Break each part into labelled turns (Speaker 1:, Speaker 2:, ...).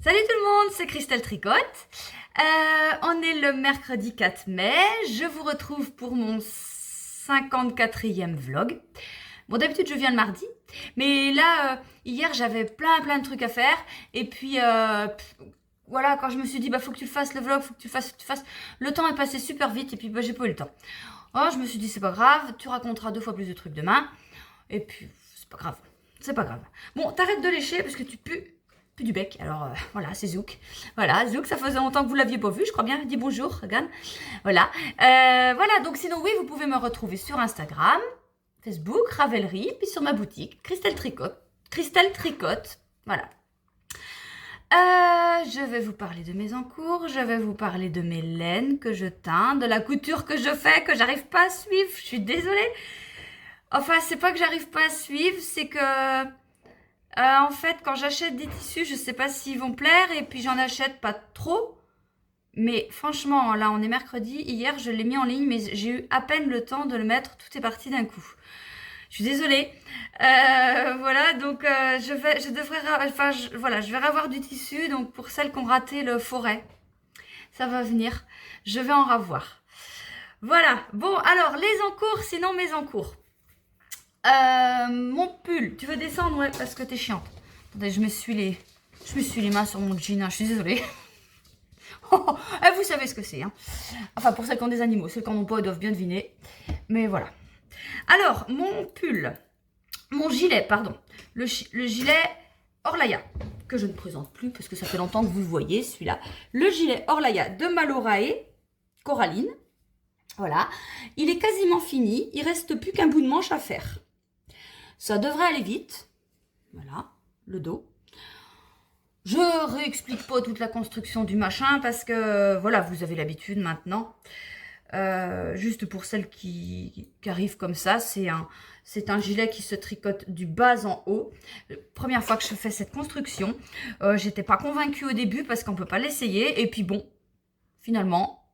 Speaker 1: Salut tout le monde, c'est Christelle Tricotte. On est le mercredi 4 mai. Je vous retrouve pour mon 54e vlog. Bon, d'habitude, je viens le mardi. Mais là, hier, j'avais plein de trucs à faire. Et puis, voilà, quand je me suis dit, bah, faut que tu fasses le vlog, faut que tu fasses. Le temps est passé super vite et puis, bah, j'ai pas eu le temps. Oh, je me suis dit, c'est pas grave, tu raconteras 2 fois plus de trucs demain. Et puis, c'est pas grave. C'est pas grave. Bon, t'arrêtes de lécher parce que tu pues du bec. Alors, voilà, c'est Zouk. Voilà, Zouk, ça faisait longtemps que vous l'aviez pas vu, je crois bien. Dis bonjour, regarde. Voilà. Voilà, donc sinon, oui, vous pouvez me retrouver sur Instagram, Facebook, Ravelry, puis sur ma boutique, Christelle Tricotte. Christelle Tricotte. Voilà. Je vais vous parler de mes encours, je vais vous parler de mes laines que je teins, de la couture que je fais, que j'arrive pas à suivre. Je suis désolée. Enfin, c'est pas que j'arrive pas à suivre, c'est que... en fait, quand j'achète des tissus, je sais pas s'ils vont plaire et puis j'en achète pas trop. Mais franchement, là, on est mercredi. Hier, je l'ai mis en ligne, mais j'ai eu à peine le temps de le mettre. Tout est parti d'un coup. Je suis désolée. Voilà, donc je vais avoir du tissu. Donc pour celles qui ont raté le forêt, ça va venir. Je vais en ravoir. Voilà. Bon, alors les encours, sinon mes encours. Mon pull, tu veux descendre? Ouais, parce que t'es chiante. Attendez, je me suis les mains sur mon jean, hein, je suis désolée. Vous savez ce que c'est, hein. Enfin, pour celles qui ont des animaux, celles qui n'en ont pas, ils doivent bien deviner. Mais voilà. Alors, mon gilet, pardon. Le gilet Orlaya, que je ne présente plus parce que ça fait longtemps que vous le voyez, celui-là. Le gilet Orlaya de Malorae Coraline. Voilà. Il est quasiment fini. Il reste plus qu'un bout de manche à faire. Ça devrait aller vite. Voilà, le dos. Je réexplique pas toute la construction du machin parce que, voilà, vous avez l'habitude maintenant. Juste pour celles qui arrivent comme ça, c'est un gilet qui se tricote du bas en haut. Première fois que je fais cette construction, j'étais pas convaincue au début parce qu'on peut pas l'essayer. Et puis bon, finalement,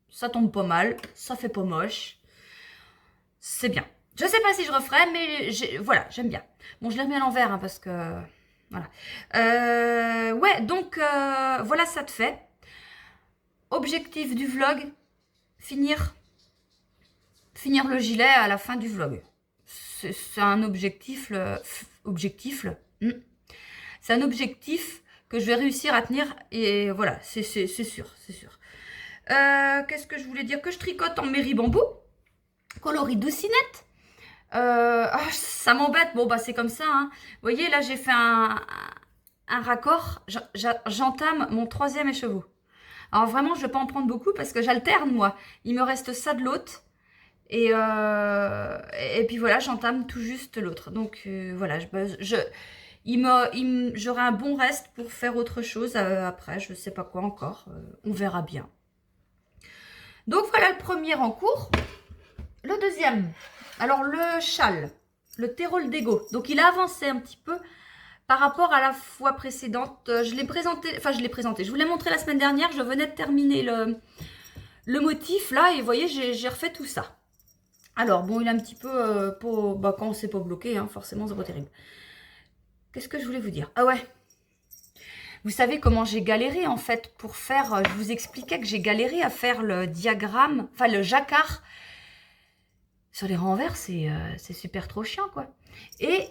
Speaker 1: ça tombe pas mal, ça fait pas moche. C'est bien. Je sais pas si je referai, mais voilà, j'aime bien. Bon, je l'ai remis à l'envers, hein, parce que... Voilà. Ouais, donc, voilà, ça te fait. Objectif du vlog, finir le gilet à la fin du vlog. C'est un objectif, c'est un objectif que je vais réussir à tenir, et voilà, c'est sûr, c'est sûr. Qu'est-ce que je voulais dire? Que je tricote en mairie bambou, coloris doucinette. Ça m'embête. Bon, bah, c'est comme ça, hein. Vous voyez, là, j'ai fait un raccord. J'entame mon 3e écheveau. Alors, vraiment, je ne vais pas en prendre beaucoup parce que j'alterne, moi. Il me reste ça de l'autre. Et puis, voilà, j'entame tout juste l'autre. Donc, voilà, j'aurai un bon reste pour faire autre chose après. Je ne sais pas quoi encore. On verra bien. Donc, voilà le premier en cours. Le deuxième... Alors, le châle, le Térol d'Ego. Donc, il a avancé un petit peu par rapport à la fois précédente. Je l'ai présenté. Je vous l'ai montré la semaine dernière. Je venais de terminer le motif, là. Et vous voyez, j'ai refait tout ça. Alors, bon, il est un petit peu... quand c'est pas bloqué, hein, forcément, c'est pas terrible. Qu'est-ce que je voulais vous dire? Ah ouais. Vous savez comment j'ai galéré, en fait, pour faire... Je vous expliquais que j'ai galéré à faire le diagramme, enfin, le jacquard. Sur les renvers, c'est super trop chiant, quoi. Et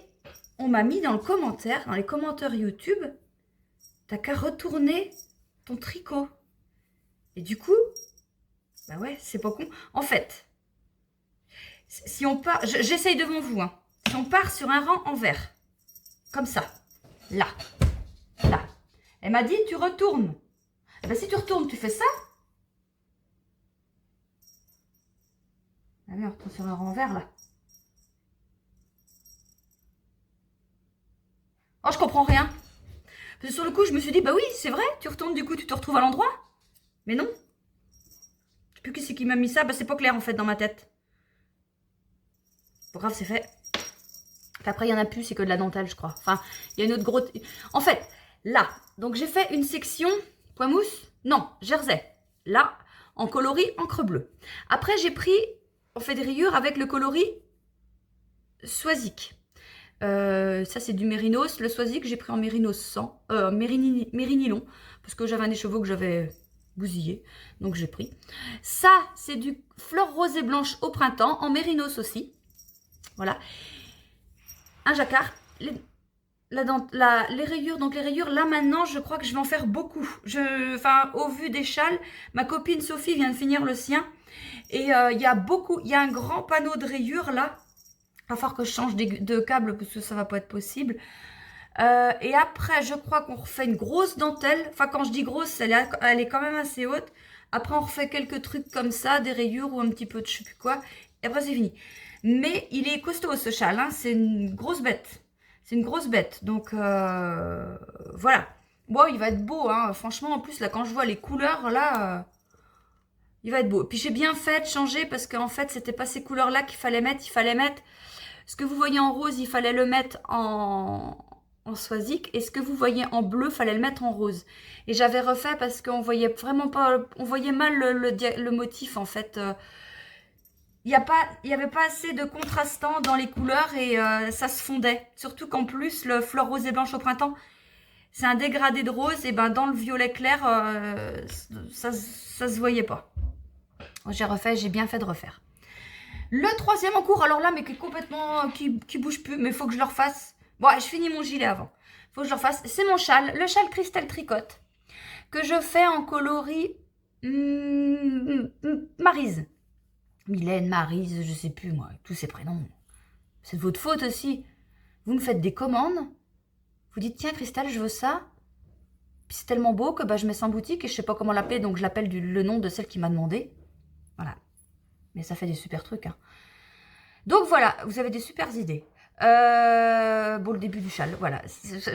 Speaker 1: on m'a mis dans les commentaires YouTube, t'as qu'à retourner ton tricot. Et du coup, bah ouais, c'est pas con. En fait, si on part, j'essaye devant vous, hein. Si on part sur un rang en vert, comme ça, là, elle m'a dit, tu retournes. Et ben, si tu retournes, tu fais ça. Ah oui, on retourne sur un renvers, là. Oh, je comprends rien. Parce que sur le coup, je me suis dit, bah oui, c'est vrai, tu retournes, du coup, tu te retrouves à l'endroit. Mais non. Je sais plus qui c'est qui m'a mis ça. Bah, c'est pas clair, en fait, dans ma tête. Pas grave, c'est fait. Après, il y en a plus, c'est que de la dentelle, je crois. Enfin, il y a une autre grosse... En fait, là, donc j'ai fait une section point mousse. Non, jersey. Là, en coloris encre bleue. Après, j'ai pris... On fait des rayures avec le coloris Swazik. Ça, c'est du mérinos. Le Swazik, j'ai pris en mérinos 100. Mérinilon. Parce que j'avais un des chevaux que j'avais bousillé. Donc, j'ai pris. Ça, c'est du fleur rosée blanche au printemps. En mérinos aussi. Voilà. Un jacquard. Les rayures, donc les rayures, là maintenant, je crois que je vais en faire beaucoup. Enfin, au vu des châles, ma copine Sophie vient de finir le sien. Et il y a un grand panneau de rayures là. Il va falloir que je change de câble parce que ça va pas être possible. Et après, je crois qu'on refait une grosse dentelle. Enfin, quand je dis grosse, elle est quand même assez haute. Après, on refait quelques trucs comme ça, des rayures ou un petit peu de je sais plus quoi. Et après, c'est fini. Mais il est costaud ce châle, hein. C'est une grosse bête. C'est une grosse bête. Donc, voilà. Bon, il va être beau, hein. Franchement, en plus, là, quand je vois les couleurs, là, il va être beau. Puis j'ai bien fait de changer parce qu'en fait, c'était pas ces couleurs-là qu'il fallait mettre. Il fallait mettre ce que vous voyez en rose, il fallait le mettre en Swazik. Et ce que vous voyez en bleu, il fallait le mettre en rose. Et j'avais refait parce qu'on voyait vraiment pas, on voyait mal le motif, en fait. Il n'y avait pas assez de contrastant dans les couleurs et ça se fondait. Surtout qu'en plus, le fleur rose et blanche au printemps, c'est un dégradé de rose. Et ben dans le violet clair, ça se voyait pas. J'ai refait, j'ai bien fait de refaire. Le troisième en cours, alors là, mais qui est complètement, qui bouge plus, mais il faut que je le refasse. Bon, je finis mon gilet avant. Il faut que je le refasse. C'est mon châle, le châle Cristal Tricotte, que je fais en coloris Maryse. Mylène, Maryse, je sais plus moi, tous ces prénoms. C'est de votre faute aussi. Vous me faites des commandes. Vous dites, tiens Cristal, je veux ça. Puis c'est tellement beau que bah, je mets ça en boutique et je sais pas comment l'appeler, donc je l'appelle le nom de celle qui m'a demandé. Voilà. Mais ça fait des super trucs. Hein. Donc voilà, vous avez des super idées. Bon, le début du châle, voilà.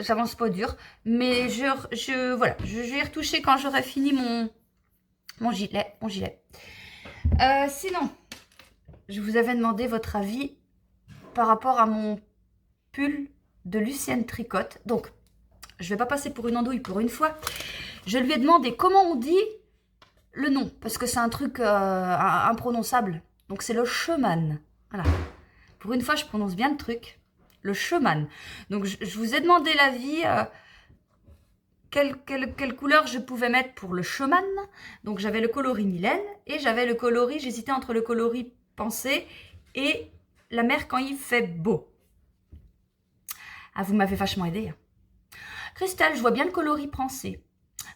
Speaker 1: J'avance pas dur. Mais voilà, je vais y retoucher quand j'aurai fini mon gilet. Sinon, je vous avais demandé votre avis par rapport à mon pull de Lucienne Tricotte. Donc, je vais pas passer pour une andouille pour une fois. Je lui ai demandé comment on dit le nom, parce que c'est un truc imprononçable. Donc, c'est le Cheman. Voilà. Pour une fois, je prononce bien le truc. Le Cheman. Donc, je vous ai demandé l'avis. Quelle couleur je pouvais mettre pour le Cheman. Donc, j'avais le coloris Mylène et j'avais le coloris, j'hésitais entre le coloris Pensée et la mer quand il fait beau. Ah, vous m'avez vachement aidé. Hein. Cristal, je vois bien le coloris Pensée.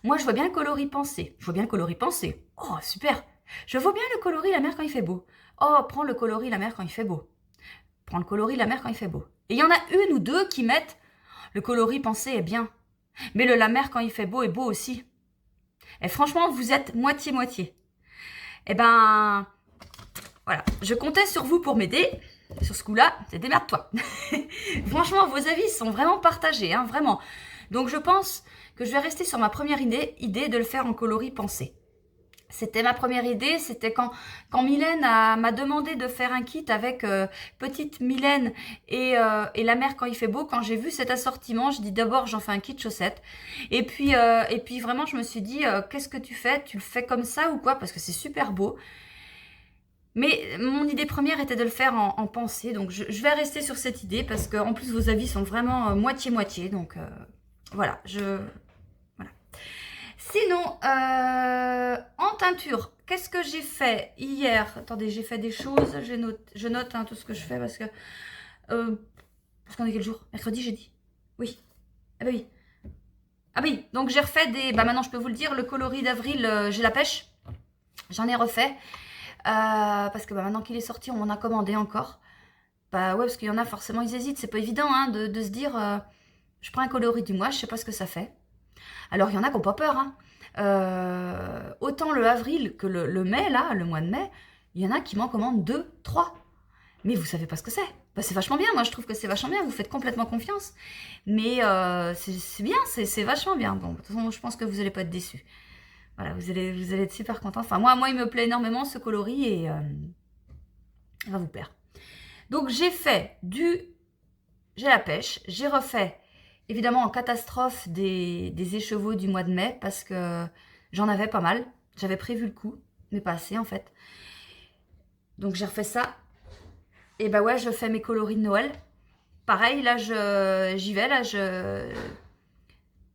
Speaker 1: Moi, je vois bien le coloris Pensée. Je vois bien le coloris Pensée. Oh, super. Je vois bien le coloris la mer quand il fait beau. Oh, prends le coloris la mer quand il fait beau. Prends le coloris la mer quand il fait beau. Et il y en a une ou deux qui mettent le coloris Pensée est bien. Mais le la mer quand il fait beau est beau aussi. Et franchement, vous êtes moitié-moitié. Eh ben, voilà. Je comptais sur vous pour m'aider. Sur ce coup-là, c'est démerde-toi. Franchement, vos avis sont vraiment partagés, hein, vraiment. Donc, je pense que je vais rester sur ma première idée de le faire en coloris Pensée. C'était ma première idée, c'était quand Mylène m'a demandé de faire un kit avec petite Mylène et la mer quand il fait beau. Quand j'ai vu cet assortiment, je dis d'abord j'en fais un kit chaussettes. Et puis vraiment je me suis dit qu'est-ce que tu fais? Tu le fais comme ça ou quoi? Parce que c'est super beau. Mais mon idée première était de le faire en pensée. Donc je vais rester sur cette idée parce qu'en plus vos avis sont vraiment moitié-moitié. Donc voilà, voilà. Sinon, en teinture, qu'est-ce que j'ai fait hier? Attendez, j'ai fait des choses, je note hein, tout ce que je fais parce que... parce qu'on est quel jour? Mercredi, jeudi? Oui. Ah bah oui. Ah oui, donc j'ai refait des... Bah maintenant je peux vous le dire, le coloris d'avril, j'ai la pêche. J'en ai refait. Parce que bah, maintenant qu'il est sorti, on m'en a commandé encore. Bah ouais, parce qu'il y en a forcément, ils hésitent. C'est pas évident hein, de se dire, je prends un coloris du mois, je sais pas ce que ça fait. Alors, il y en a qui n'ont pas peur. Hein. Autant le avril que le mai, là, le mois de mai, il y en a qui m'en commandent 2, 3. Mais vous savez pas ce que c'est. Bah, c'est vachement bien. Moi, je trouve que c'est vachement bien. Vous faites complètement confiance. Mais c'est bien. C'est vachement bien. Bon, de toute façon, je pense que vous n'allez pas être déçus. Voilà, vous allez être super contents. Enfin, moi, il me plaît énormément ce coloris et il va vous plaire. Donc, j'ai la pêche. J'ai refait évidemment en catastrophe des écheveaux du mois de mai parce que j'en avais pas mal. J'avais prévu le coup, mais pas assez en fait. Donc j'ai refait ça. Et bah ouais, je fais mes coloris de Noël. pareil, là, j'y vais, là,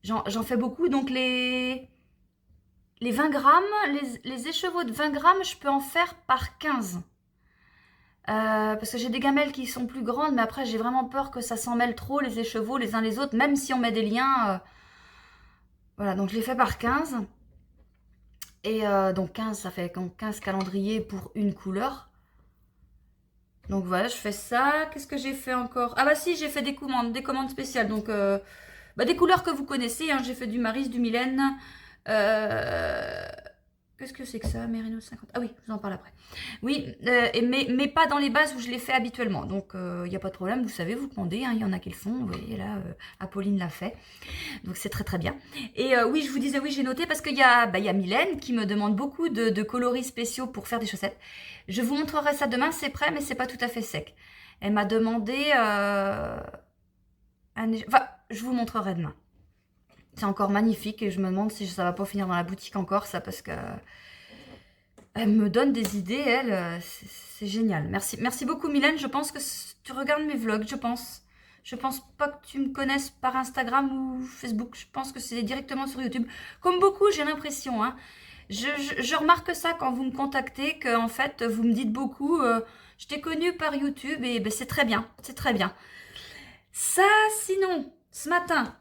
Speaker 1: j'en fais beaucoup. Donc, les 20 grammes, les écheveaux de 20 grammes, je peux en faire par 15. Parce que j'ai des gamelles qui sont plus grandes, mais après, j'ai vraiment peur que ça s'en mêle trop, les écheveaux, les uns les autres, même si on met des liens. Voilà, donc je les fais par 15. Et donc 15, ça fait 15 calendriers pour une couleur. Donc voilà, je fais ça. Qu'est-ce que j'ai fait encore? Ah bah si, j'ai fait des commandes spéciales. Donc des couleurs que vous connaissez. Hein. J'ai fait du Maris, du Mylène. Qu'est-ce que c'est que ça? Merino 50. Ah oui, je vous en parle après. Oui, mais pas dans les bases où je les fais habituellement. Donc il n'y a pas de problème, vous savez, vous commandez. Hein, il y en a qui le font. Vous voyez là, Apolline l'a fait. Donc c'est très très bien. Et oui, je vous disais, oui, j'ai noté parce qu'il y a Mylène qui me demande beaucoup de coloris spéciaux pour faire des chaussettes. Je vous montrerai ça demain, c'est prêt, mais c'est pas tout à fait sec. Elle m'a demandé... Enfin, je vous montrerai demain. C'est encore magnifique et je me demande si ça va pas finir dans la boutique encore, ça, parce que... Elle me donne des idées, elle, c'est génial. Merci beaucoup Mylène, je pense que tu regardes mes vlogs, je pense. Je pense pas que tu me connaisses par Instagram ou Facebook, je pense que c'est directement sur YouTube. Comme beaucoup, j'ai l'impression, hein. Je remarque ça quand vous me contactez, que en fait, vous me dites beaucoup, je t'ai connu par YouTube et ben, c'est très bien, c'est très bien. Ça, sinon, ce matin,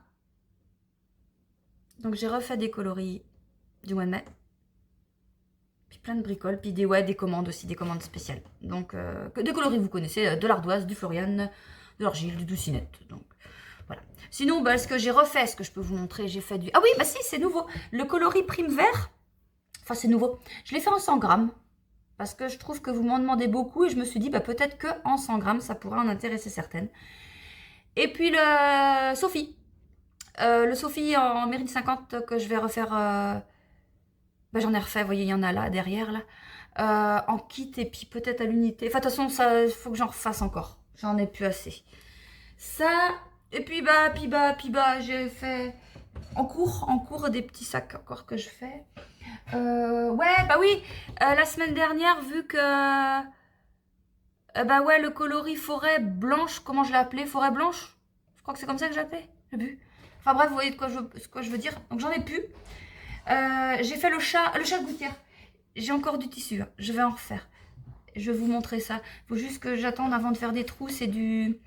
Speaker 1: donc j'ai refait des coloris du mois de mai. Puis plein de bricoles, puis des commandes aussi, des commandes spéciales. Donc, des coloris, vous connaissez, de l'ardoise, du Florian, de l'argile, du doucinette. Donc, voilà. Sinon, ce que j'ai refait, ce que je peux vous montrer, j'ai fait du... Ah oui, si, c'est nouveau. Le coloris prime vert, enfin, c'est nouveau. Je l'ai fait en 100 grammes, parce que je trouve que vous m'en demandez beaucoup, et je me suis dit, peut-être qu'en 100 grammes, ça pourrait en intéresser certaines. Et puis, le Sophie. Le Sophie en Mérine 50 que je vais refaire... j'en ai refait, vous voyez, il y en a là, derrière, là. En kit et puis peut-être à l'unité. Enfin, de toute façon, il faut que j'en refasse encore. J'en ai plus assez. Ça, et puis j'ai fait en cours des petits sacs encore que je fais. Oui, la semaine dernière, vu que... le coloris forêt blanche, comment je l'ai appelé? Forêt blanche? Je crois que c'est comme ça que j'appelais. J'ai vu. Enfin bref, vous voyez ce que je veux dire. Donc j'en ai plus. J'ai fait le chat de gouttière. J'ai encore du tissu, hein. Je vais en refaire. Je vais vous montrer ça. Il faut juste que j'attende avant de faire des trous. C'est du...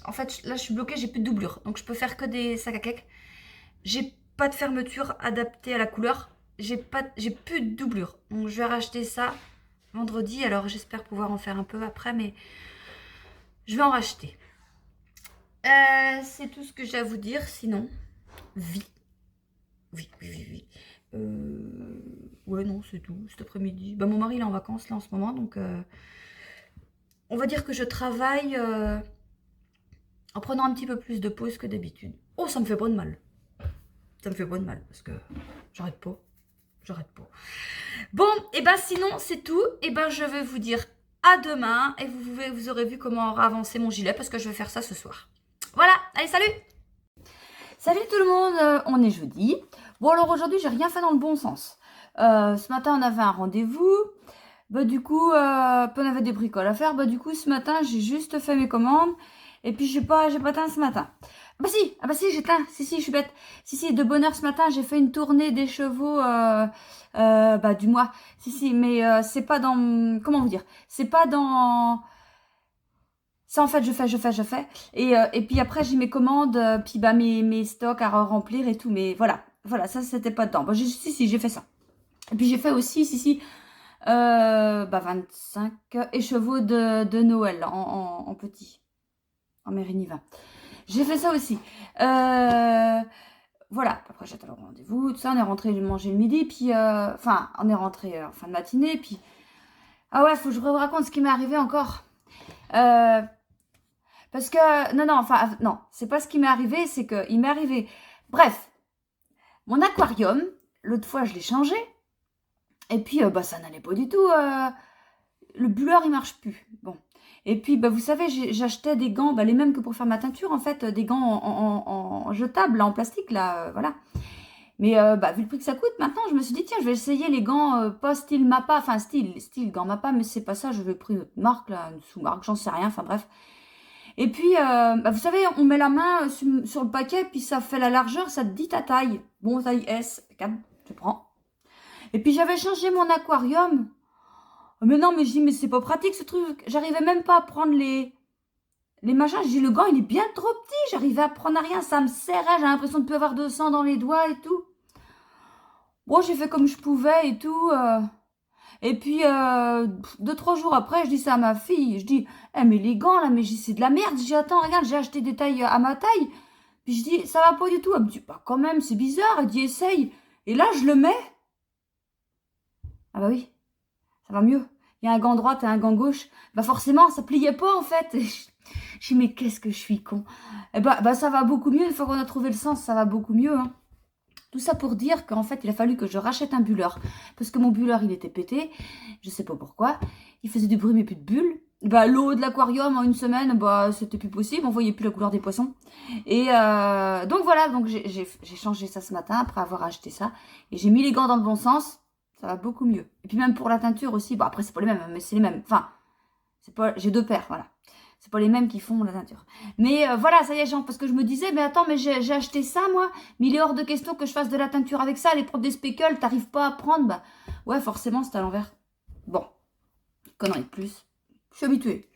Speaker 1: En fait, là, je suis bloquée, j'ai plus de doublure. Donc, je peux faire que des sacs à cake. J'ai pas de fermeture adaptée à la couleur. J'ai plus de doublure. Donc, je vais racheter ça vendredi. Alors, j'espère pouvoir en faire un peu après, mais je vais en racheter. C'est tout ce que j'ai à vous dire. Sinon, oui. Ouais, non, c'est tout. Cet après-midi. Mon mari, il est en vacances, là, en ce moment. Donc, on va dire que je travaille en prenant un petit peu plus de pause que d'habitude. Oh, ça me fait pas de mal. Ça me fait pas de mal, parce que j'arrête pas. Bon, et sinon, c'est tout. Et je vais vous dire à demain. Et vous aurez vu comment aura avancé mon gilet, parce que je vais faire ça ce soir. Voilà, allez, salut! Salut tout le monde, on est jeudi. Bon, alors aujourd'hui, j'ai rien fait dans le bon sens. Ce matin, on avait un rendez-vous. Du coup, on avait des bricoles à faire. Du coup, ce matin, j'ai juste fait mes commandes. Et puis, j'ai pas teint ce matin. Si, j'ai teint. Si, je suis bête. Si, de bonne heure ce matin, j'ai fait une tournée des chevaux du mois. Si, mais c'est pas dans... Comment vous dire? C'est pas dans... Ça, en fait, je fais. Et puis après, j'ai mes commandes, puis mes stocks à remplir et tout. Mais voilà, ça, c'était pas dedans. J'ai fait ça. Et puis, j'ai fait aussi, 25 écheveaux de Noël en petit. En Mérigny 20. J'ai fait ça aussi. Voilà. Après, j'attends le rendez-vous. Tout ça, on est rentré manger le midi. Puis, on est rentré en fin de matinée. Puis, ah ouais, faut que je vous raconte ce qui m'est arrivé encore. Parce que, non, c'est pas ce qui m'est arrivé, c'est qu'il m'est arrivé. Bref, mon aquarium, l'autre fois, je l'ai changé. Et puis, ça n'allait pas du tout. Le bulleur, il marche plus. Bon. Et puis, vous savez, j'achetais des gants, les mêmes que pour faire ma teinture, en fait, des gants en jetable, là, en plastique, là, voilà. Mais, vu le prix que ça coûte, maintenant, je me suis dit, tiens, je vais essayer les gants, pas style Mappa, enfin, style gants Mappa, mais c'est pas ça, je vais prendre une autre marque, là, une sous-marque, j'en sais rien, enfin, bref. Et puis, bah, vous savez, on met la main sur le paquet, puis ça fait la largeur, ça te dit ta taille. Bon, taille S, je prends. Et puis j'avais changé mon aquarium. Mais non, mais je dis, mais c'est pas pratique ce truc. J'arrivais même pas à prendre les machins. Je dis, le gant, il est bien trop petit. J'arrivais à prendre à rien. Ça me serrait. J'ai l'impression de plus avoir de sang dans les doigts et tout. Bon, j'ai fait comme je pouvais et tout. Et puis, 2-3 jours après, je dis ça à ma fille. Je dis, eh, mais les gants, là, mais c'est de la merde. Je dis, attends, regarde, j'ai acheté des tailles à ma taille. Puis je dis, ça va pas du tout. Elle me dit, bah, quand même, c'est bizarre. Elle dit, essaye. Et là, je le mets. Ah bah oui, ça va mieux. Il y a un gant droite et un gant gauche. Bah forcément, ça pliait pas, en fait. Je dis, mais qu'est-ce que je suis con. Eh bah, ça va beaucoup mieux. Une fois qu'on a trouvé le sens, ça va beaucoup mieux, hein. Tout ça pour dire qu'en fait, il a fallu que je rachète un bulleur. Parce que mon bulleur, il était pété. Je sais pas pourquoi. Il faisait du bruit, mais plus de bulles. Bah, l'eau de l'aquarium, en une semaine, bah, c'était plus possible. On voyait plus la couleur des poissons. Et donc voilà, donc j'ai changé ça ce matin après avoir acheté ça. Et j'ai mis les gants dans le bon sens. Ça va beaucoup mieux. Et puis même pour la teinture aussi. Bon, après, c'est pas les mêmes, mais c'est les mêmes. Enfin, c'est pas... j'ai 2 paires, voilà. C'est pas les mêmes qui font la teinture. Mais voilà, ça y est, genre, parce que je me disais, mais attends, mais j'ai acheté ça, moi. Mais il est hors de question que je fasse de la teinture avec ça. Les produits des speckles, t'arrives pas à prendre. Bah, ouais, forcément, c'est à l'envers. Bon, connerie de plus. Je suis habituée.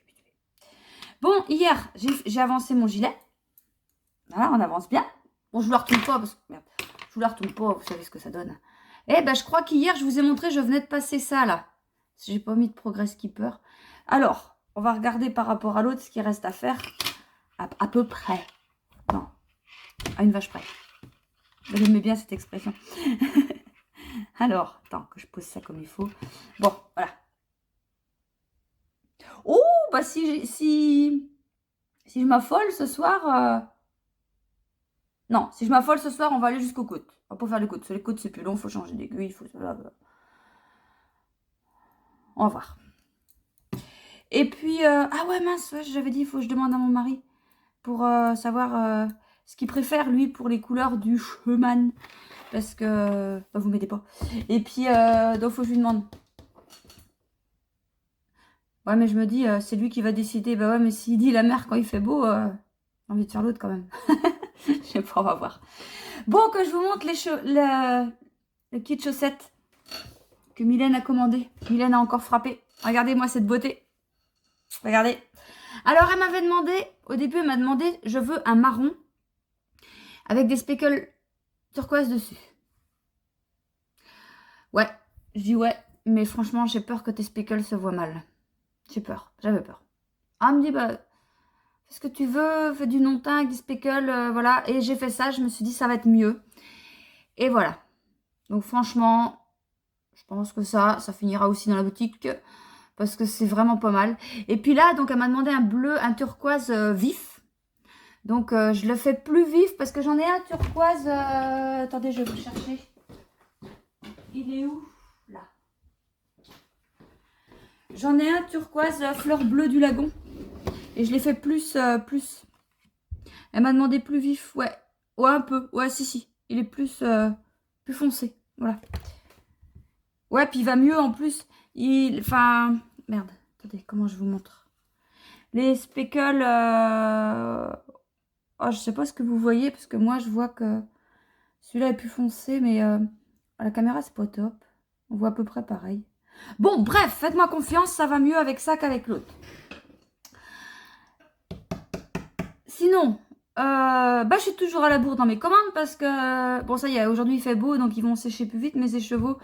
Speaker 1: Bon, hier, j'ai avancé mon gilet. Voilà, on avance bien. Bon, je vous la retourne pas, parce que, merde, je vous la retourne pas, vous savez ce que ça donne. Eh ben, je crois qu'hier, je vous ai montré, je venais de passer ça, là. J'ai pas mis de Progress Keeper. Alors... on va regarder par rapport à l'autre ce qu'il reste à faire. À peu près. Non. À une vache près. J'aimais bien cette expression. Alors, attends, que je pose ça comme il faut. Bon, voilà. Oh, bah si je m'affole ce soir... Non, si je m'affole ce soir, on va aller jusqu'aux côtes. On va pas faire les côtes. Parce que les côtes, c'est plus long, il faut changer d'aiguille. On va voir. Et puis, ah ouais, mince, ouais, j'avais dit, il faut que je demande à mon mari pour savoir ce qu'il préfère, lui, pour les couleurs du Schumann. Parce que, bah, vous m'aidez pas. Et puis, donc, il faut que je lui demande. Ouais, mais je me dis, c'est lui qui va décider. Bah ouais, mais s'il dit la mer quand il fait beau, j'ai envie de faire l'autre quand même. Je sais pas, on va voir. Bon, que je vous montre les petites chaussettes que Mylène a commandées. Mylène a encore frappé. Regardez-moi cette beauté. Regardez. Alors, elle m'avait demandé, au début, elle m'a demandé, je veux un marron avec des speckles turquoise dessus. Ouais, je dis ouais, mais franchement, j'ai peur que tes speckles se voient mal. J'ai peur, j'avais peur. Ah, elle me dit, bah, fais ce que tu veux, fais du non-teint avec des speckles, voilà. Et j'ai fait ça, je me suis dit, ça va être mieux. Et voilà. Donc, franchement, je pense que ça finira aussi dans la boutique. Parce que c'est vraiment pas mal. Et puis là, donc elle m'a demandé un bleu, un turquoise vif. Donc je le fais plus vif parce que j'en ai un turquoise... attendez, je vais vous chercher. Il est où? Là. J'en ai un turquoise fleur bleue du lagon. Et je l'ai fait plus... Elle m'a demandé plus vif, ouais. Ouais, un peu. Ouais, si. Il est plus foncé. Voilà. Ouais, puis il va mieux en plus. Enfin, merde, attendez, comment je vous montre? Les speckles, oh, je sais pas ce que vous voyez, parce que moi, je vois que celui-là est plus foncé, mais à la caméra, c'est pas top. On voit à peu près pareil. Bon, bref, faites-moi confiance, ça va mieux avec ça qu'avec l'autre. Sinon, bah, je suis toujours à la bourre dans mes commandes, parce que, bon, ça y est, aujourd'hui, il fait beau, donc ils vont sécher plus vite, mes écheveaux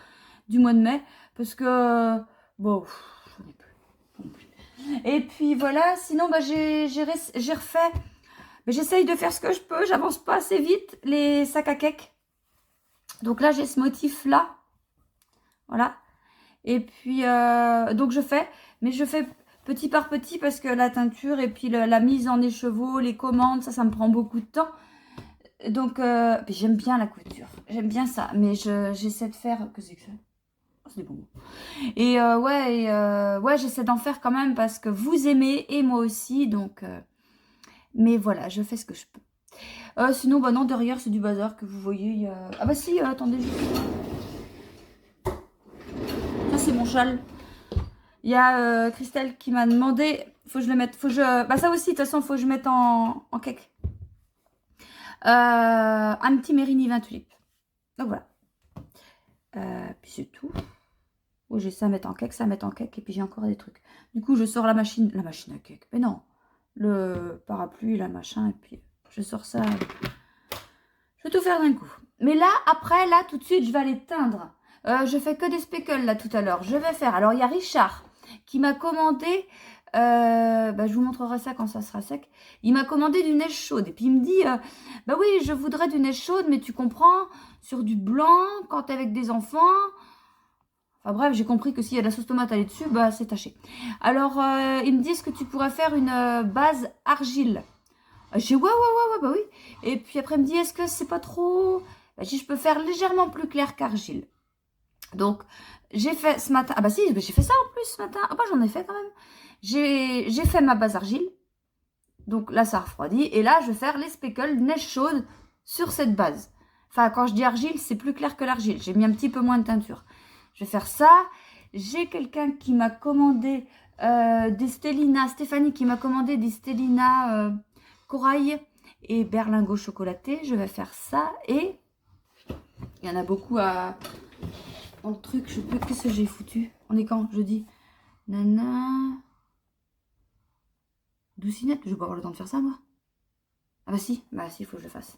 Speaker 1: du mois de mai. Parce que, bon, j'en ai plus. Et puis voilà, sinon, bah, j'ai refait, mais j'essaye de faire ce que je peux, j'avance pas assez vite, les sacs à cake. Donc là, j'ai ce motif-là. Voilà. Et puis, donc je fais, mais je fais petit par petit parce que la teinture et puis la mise en écheveau, les commandes, ça me prend beaucoup de temps. Donc, j'aime bien la couture, j'aime bien ça, mais j'essaie de faire, que c'est que ça? C'est des bonbons. Et ouais, j'essaie d'en faire quand même parce que vous aimez et moi aussi. Donc, mais voilà, je fais ce que je peux. Sinon, bah non, derrière, c'est du bazar que vous voyez. Il y a... Ah bah si, attendez. Ça, c'est mon châle. Il y a Christelle qui m'a demandé... faut que je le mette. Bah ça aussi, de toute façon, faut que je mette en cake. Un petit Mérini 20 tulipes. Donc voilà. Puis c'est tout. Oh, j'ai ça à mettre en cake, ça à mettre en cake. Et puis j'ai encore des trucs. Du coup, je sors la machine à cake. Mais non. Le parapluie, la machin. Et puis je sors ça. Je vais tout faire d'un coup. Mais là, après, là, tout de suite, je vais aller teindre. Je fais que des speckles là tout à l'heure. Je vais faire. Alors, il y a Richard qui m'a commandé. Bah, je vous montrerai ça quand ça sera sec. Il m'a commandé du neige chaude. Et puis il me dit bah oui, je voudrais du neige chaude, mais tu comprends, sur du blanc, quand t'es avec des enfants. Enfin bref, j'ai compris que s'il y a de la sauce tomate allée dessus, bah c'est taché. Alors, il me dit est-ce que tu pourrais faire une base argile? J'ai ouais, bah oui. Et puis après, il me dit est-ce que c'est pas trop. Bah, j'ai dit je peux faire légèrement plus clair qu'argile. Donc, j'ai fait ce matin. Ah bah si, j'ai fait ça en plus ce matin. Ah bah j'en ai fait quand même. J'ai fait ma base argile. Donc là, ça refroidit. Et là, je vais faire les speckles neige chaude sur cette base. Enfin, quand je dis argile, c'est plus clair que l'argile. J'ai mis un petit peu moins de teinture. Je vais faire ça. J'ai quelqu'un qui m'a commandé des Stellina. Stéphanie qui m'a commandé des Stellina corail et berlingot chocolaté. Je vais faire ça. Et il y en a beaucoup à... dans le truc. Je sais plus qu'est-ce que j'ai foutu. On est quand? Jeudi. Nana... Doucinette, je vais pas avoir le temps de faire ça, moi. Ah bah si, il faut que je le fasse.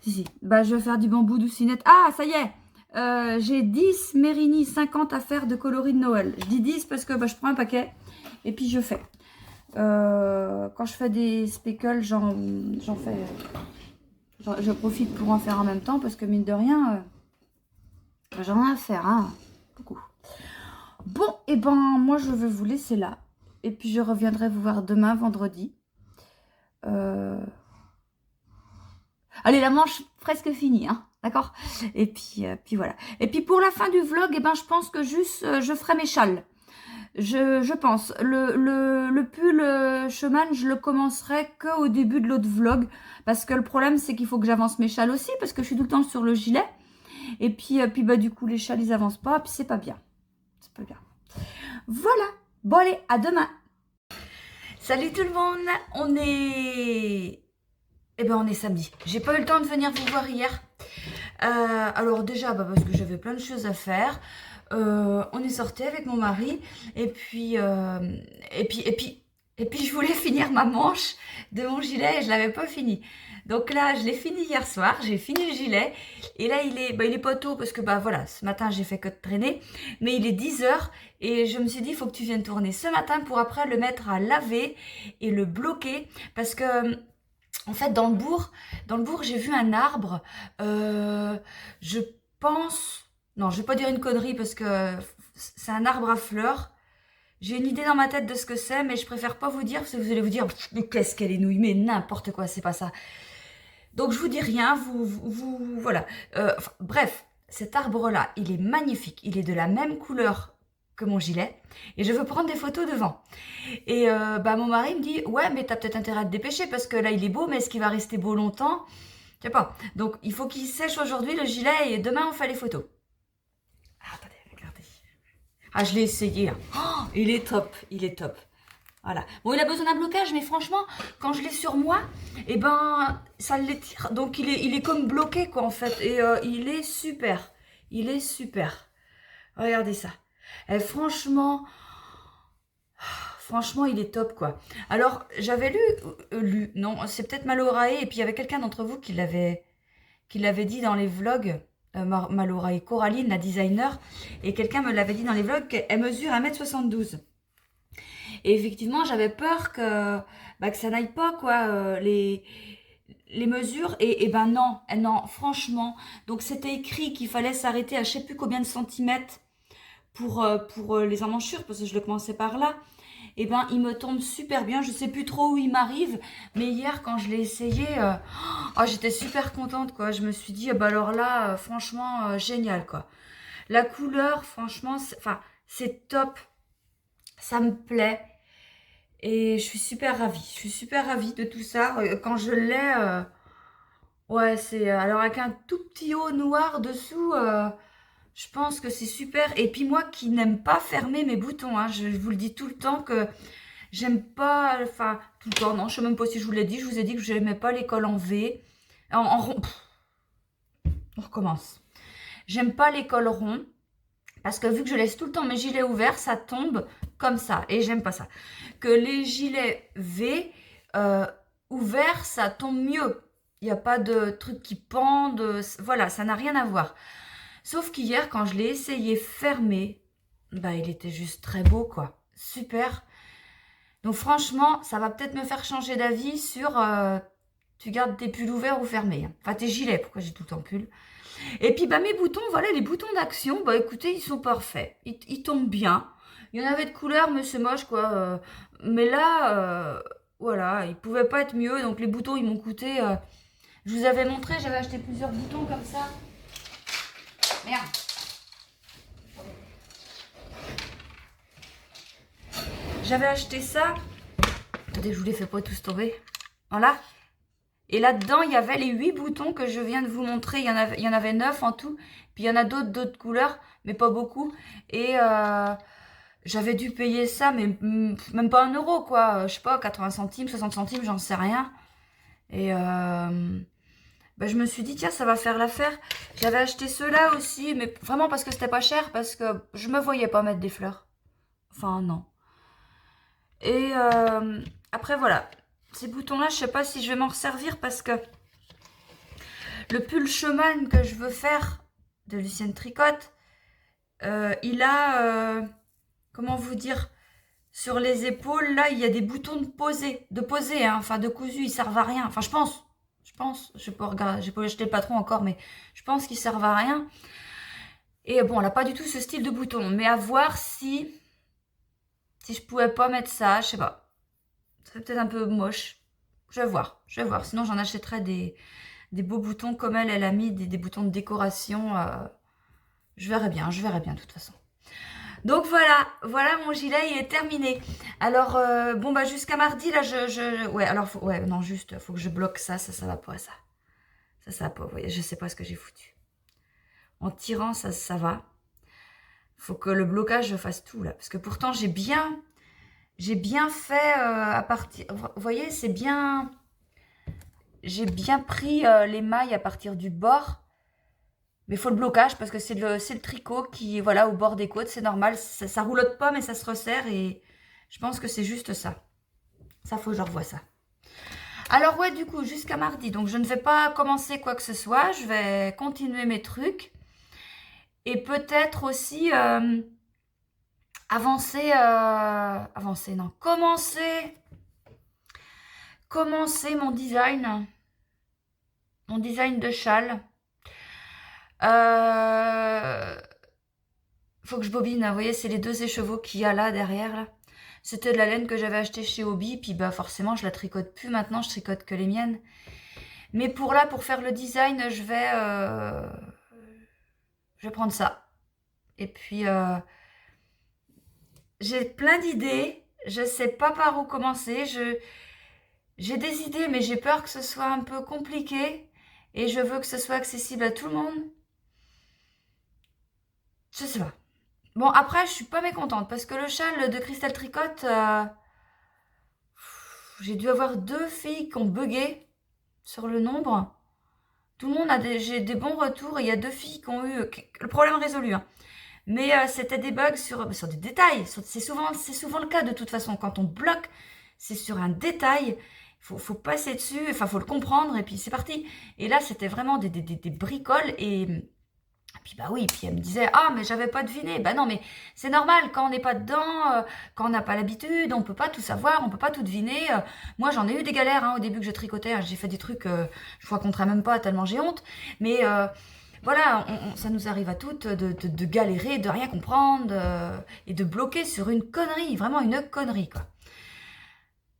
Speaker 1: Si. Bah, je vais faire du bambou doucinette. Ah, ça y est. J'ai 10 Mérini 50 à faire de coloris de Noël. Je dis 10 parce que bah, je prends un paquet et puis je fais. Quand je fais des speckles, j'en fais... je profite pour en faire en même temps parce que mine de rien, j'en ai à faire, hein. Beaucoup. Bon, et ben moi je vais vous laisser là. Et puis, je reviendrai vous voir demain, vendredi. Allez, la manche presque finie, hein, d'accord? Et puis voilà. Et puis, pour la fin du vlog, eh ben, je pense que juste, je ferai mes châles. Je pense. Le pull chemin, je le commencerai qu'au début de l'autre vlog. Parce que le problème, c'est qu'il faut que j'avance mes châles aussi. Parce que je suis tout le temps sur le gilet. Et puis bah, du coup, les châles, ils avancent pas. Puis, c'est pas bien. C'est pas bien. Voilà. Bon, allez, à demain. Salut tout le monde, on est samedi. J'ai pas eu le temps de venir vous voir hier. Alors déjà, bah, parce que j'avais plein de choses à faire. On est sorti avec mon mari et puis je voulais finir ma manche de mon gilet et je l'avais pas fini. Donc là, je l'ai fini hier soir, j'ai fini le gilet et là il est pas tôt parce que bah voilà, ce matin j'ai fait que de traîner, mais il est 10 h et je me suis dit il faut que tu viennes tourner ce matin pour après le mettre à laver et le bloquer parce que en fait dans le bourg j'ai vu un arbre, je pense, non je vais pas dire une connerie parce que c'est un arbre à fleurs. J'ai une idée dans ma tête de ce que c'est, mais je préfère pas vous dire parce que vous allez vous dire mais qu'est-ce qu'elle est nouille, mais n'importe quoi, c'est pas ça. Donc je vous dis rien, voilà. Bref, cet arbre-là, il est magnifique. Il est de la même couleur que mon gilet. Et je veux prendre des photos devant. Et bah, mon mari me dit, ouais, mais t'as peut-être intérêt à te dépêcher parce que là, il est beau, mais est-ce qu'il va rester beau longtemps? Je sais pas. Donc il faut qu'il sèche aujourd'hui le gilet et demain, on fait les photos. Ah, attendez, regardez. Ah, je l'ai essayé. Hein. Oh, il est top, il est top. Voilà. Bon, il a besoin d'un blocage, mais franchement, quand je l'ai sur moi, eh ben, ça l'étire. Donc, il est comme bloqué, quoi, en fait. Et il est super. Il est super. Regardez ça. Et franchement, il est top, quoi. Alors, j'avais lu, non, c'est peut-être Malorae, et puis il y avait quelqu'un d'entre vous qui l'avait dit dans les vlogs, Malorae Coraline, la designer, et quelqu'un me l'avait dit dans les vlogs qu'elle mesure 1,72 m. Et effectivement, j'avais peur que ça n'aille pas, quoi, les mesures. Et ben non, franchement. Donc, c'était écrit qu'il fallait s'arrêter à je sais plus combien de centimètres pour les emmanchures, parce que je le commençais par là. Et ben, il me tombe super bien. Je sais plus trop où il m'arrive. Mais hier, quand je l'ai essayé, j'étais super contente, quoi. Je me suis dit, bah alors là, franchement, génial, quoi. La couleur, franchement, c'est top. Ça me plaît. Et je suis super ravie. Je suis super ravie de tout ça. Quand je l'ai, ouais, c'est... alors avec un tout petit haut noir dessous, je pense que c'est super. Et puis moi qui n'aime pas fermer mes boutons, hein, je vous le dis tout le temps que J'aime pas, enfin, tout le temps, non, je sais même pas si je vous l'ai dit. Je vous ai dit que je n'aimais pas les cols en V. En rond. On recommence. J'aime pas les cols ronds. Parce que vu que je laisse tout le temps mes gilets ouverts, ça tombe comme ça. Et j'aime pas ça. Que les gilets V ouverts, ça tombe mieux. Il n'y a pas de trucs qui pendent. Voilà, ça n'a rien à voir. Sauf qu'hier, quand je l'ai essayé fermé, bah, il était juste très beau, quoi. Super. Donc franchement, ça va peut-être me faire changer d'avis sur tu gardes tes pulls ouverts ou fermés. Enfin, tes gilets, pourquoi j'ai tout le temps pull. Et puis, bah, mes boutons, voilà, les boutons d'action, bah, écoutez, ils sont parfaits. Ils tombent bien. Il y en avait de couleurs, mais c'est moche, quoi. Mais là, voilà, ils pouvaient pas être mieux. Donc, les boutons, ils m'ont coûté... je vous avais montré, j'avais acheté plusieurs boutons comme ça. Merde. J'avais acheté ça. Attendez, je vous les fais pas tous tomber. Voilà. Et là-dedans, il y avait les 8 boutons que je viens de vous montrer. Il y en avait 9 en tout. Puis il y en a d'autres couleurs, mais pas beaucoup. Et j'avais dû payer ça, mais même pas 1 euro, quoi. Je sais pas, 80 centimes, 60 centimes, j'en sais rien. Et bah, je me suis dit, tiens, ça va faire l'affaire. J'avais acheté ceux-là aussi, mais vraiment parce que c'était pas cher, parce que je me voyais pas mettre des fleurs. Enfin, non. Et après, voilà. Ces boutons-là, je sais pas si je vais m'en resservir parce que le pull Schumann que je veux faire de Lucienne Tricotte, il a, comment vous dire, sur les épaules, là, il y a des boutons de poser, hein, enfin de cousu, ils servent à rien. Enfin, je pense, je peux regarder, j'ai pas acheté le patron encore, mais je pense qu'ils servent à rien. Et bon, elle n'a pas du tout ce style de bouton, mais à voir si je pouvais pas mettre ça, je sais pas. Ça serait peut-être un peu moche. Je vais voir. Sinon, j'en achèterai des beaux boutons comme elle a mis des boutons de décoration. Je verrai bien de toute façon. Donc voilà mon gilet, il est terminé. Alors, bon, bah jusqu'à mardi, là, ouais, alors, non, juste, faut que je bloque ça va pas, ça. Ça va pas, vous voyez, je sais pas ce que j'ai foutu. En tirant, ça va. Faut que le blocage, je fasse tout, là. Parce que pourtant, j'ai bien fait à partir... Vous voyez, c'est bien... J'ai bien pris les mailles à partir du bord. Mais il faut le blocage parce que c'est le tricot qui est voilà, au bord des côtes. C'est normal, ça roulotte pas, mais ça se resserre. Et je pense que c'est juste ça. Ça, faut que je revoie ça. Alors ouais, du coup, jusqu'à mardi. Donc, je ne vais pas commencer quoi que ce soit. Je vais continuer mes trucs. Et peut-être aussi commencer mon design. Mon design de châle. Faut que je bobine, vous voyez, c'est les 2 écheveaux qu'il y a là, derrière, là. C'était de la laine que j'avais achetée chez Hobby, puis bah forcément, je la tricote plus maintenant, je tricote que les miennes. Mais pour faire le design, je vais prendre ça. Et puis, j'ai plein d'idées, je sais pas par où commencer, j'ai des idées, mais j'ai peur que ce soit un peu compliqué, et je veux que ce soit accessible à tout le monde. Je sais pas. Bon, après, je suis pas mécontente parce que le châle de Cristal Tricotte, j'ai dû avoir 2 filles qui ont bugué sur le nombre. Tout le monde j'ai des bons retours. Il y a 2 filles qui ont eu le problème résolu, hein. Mais c'était des bugs sur des détails. C'est souvent le cas de toute façon. Quand on bloque, c'est sur un détail. Faut passer dessus, enfin, faut le comprendre et puis c'est parti. Et là, c'était vraiment des bricoles et puis bah oui, puis elle me disait, ah mais j'avais pas deviné. Bah non, mais c'est normal, quand on n'est pas dedans, quand on n'a pas l'habitude, on peut pas tout savoir, on peut pas tout deviner. Moi j'en ai eu des galères hein, au début que je tricotais, hein, j'ai fait des trucs, je vous raconterai même pas tellement j'ai honte. Mais voilà, ça nous arrive à toutes de galérer, de rien comprendre et de bloquer sur une connerie, vraiment une connerie quoi.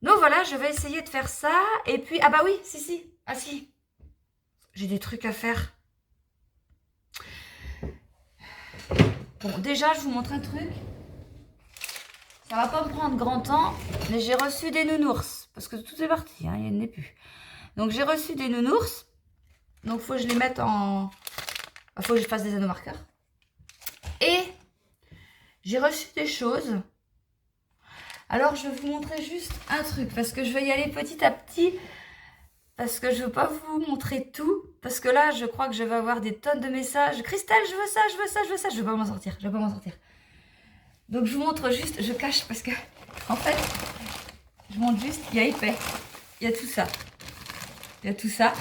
Speaker 1: Donc voilà, je vais essayer de faire ça. Et puis, ah bah oui, si, j'ai des trucs à faire. Bon, déjà, je vous montre un truc. Ça va pas me prendre grand temps, mais j'ai reçu des nounours. Parce que tout est parti, hein, il n'y en a plus. Donc, j'ai reçu des nounours. Donc, il faut que je les mette en... Il faut que je fasse des anneaux marqueurs. Et j'ai reçu des choses. Alors, je vais vous montrer juste un truc, parce que je vais y aller petit à petit, parce que je ne veux pas vous montrer tout, parce que là, je crois que je vais avoir des tonnes de messages. Christelle, je veux ça, je veux ça, je veux ça. Je ne vais pas m'en sortir, je ne vais pas m'en sortir. Donc, je vous montre juste, je cache, parce que, en fait, je montre juste, il y a épais, il y a tout ça. Il y a tout ça.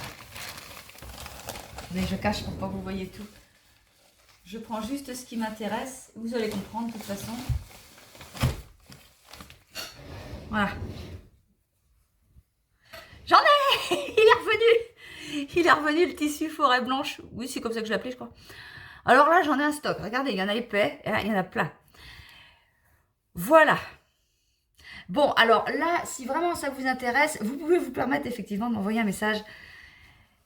Speaker 1: Mais je cache pour pas que vous voyez tout. Je prends juste ce qui m'intéresse. Vous allez comprendre de toute façon. Voilà. J'en ai. Il est revenu. Il est revenu le tissu forêt blanche. Oui, c'est comme ça que je l'appelais, je crois. Alors là, j'en ai un stock. Regardez, il y en a épais. Et là, il y en a plein. Voilà. Bon, alors là, si vraiment ça vous intéresse, vous pouvez vous permettre effectivement de m'envoyer un message.